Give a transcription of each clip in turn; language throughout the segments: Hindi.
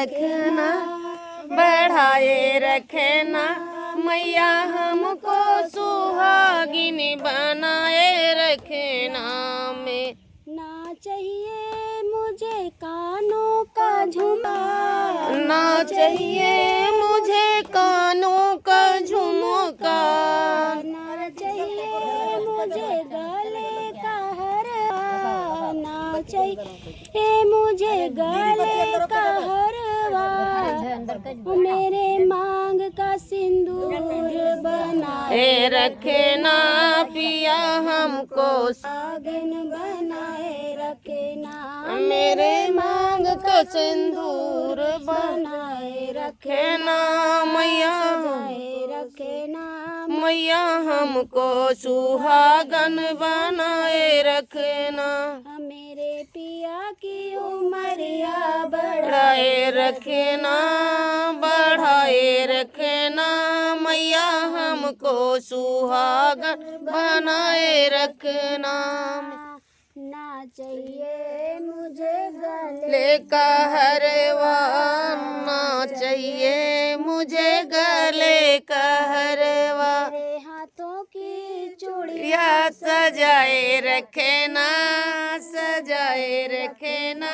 रखना, बढ़ाए रखना मैया हमको सुहागिन बनाए रखना। में ना चाहिए मुझे कानों का झुमका, ना चाहिए मुझे कानों का झुमका, ना चाहिए मुझे गले का हरवा, ना चाहिए मुझे गले का हरवा, मेरे मांग का सिंदूर बनाए रखना पिया हमको सुहागिन बनाए रखना, मेरे मांग का सिंदूर बनाए रखना मैया, रखना मैया हमको सुहागन बनाए रखना, मेरे पिया की उमरिया बढ़ाए रखना, बढ़ाए रखना मैया हमको सुहागन बनाए रखना। ना चाहिए मुझे गले का हरवा, ना चाहिए मुझे गले का हरवा, मेरे हाथों की चूड़ियां या सजाए रखना, सजाए रखना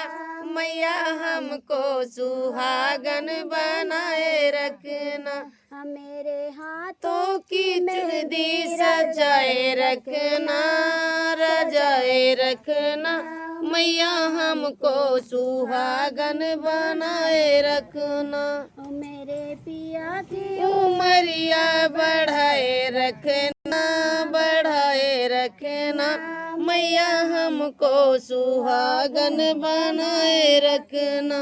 मैया हमको सुहागन बनाए रखना, मेरे हाथों तो की चूड़ी सजाए रखना, रजाए रखना मैया हमको सुहागन बनाए रखना, मेरे पिया की उमरिया बढ़ाए रखना, बढ़ाए रखना मैया हमको सुहागन बनाए रखना।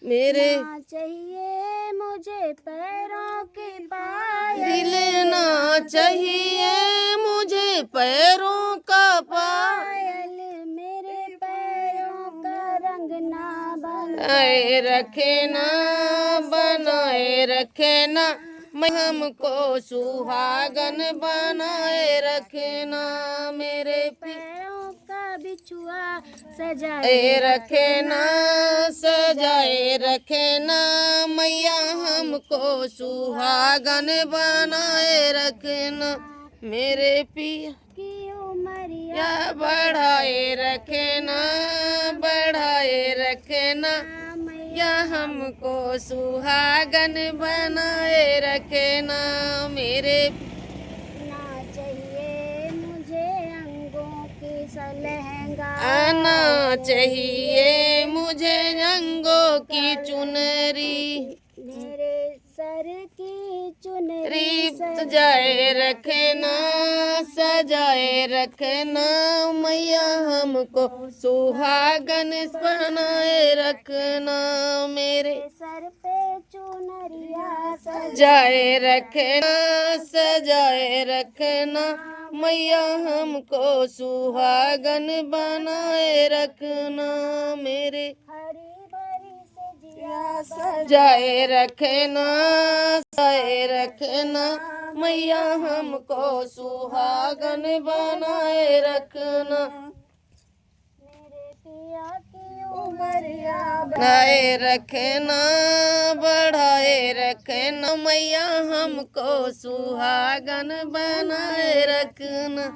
मेरे ना चाहिए मुझे पैरों की पायल, हिलना चाहिए मुझे पैरों का पायल, मेरे पैरों का रंग ना बनाए रखना, बनाए रखना मैं हमको सुहागन बनाए रखना, मेरे पैरों का बिछुआ सजाए सजाए रखना, सजाए रखना मैया हमको सुहागन बनाए रखना, मेरे पिया की उमरिया या बढ़ाए रखना, बढ़ाए रखना या हमको सुहागन बनाए रखना, मेरे ना चाहिए मुझे अंगों की लहंगा, आना चाहिए मुझे रंगों की चुनरी, मेरे सर की चुनरी रीप सजाए रखना, सजाए रखना मैया हमको सुहागन बनाए रखना, मेरे सर पे चुनरिया सजाए रखना, सजाए रखना मैया हमको सुहागन बनाए रखना, मेरे हरी भरी सजिया सजाए रखना, सजाए रखना मैया हमको सुहागन बनाए रखना, मेरे पिया की उमरिया बनाए रखना, बढ़ाए रखना मैया हमको सुहागन बनाए रखना।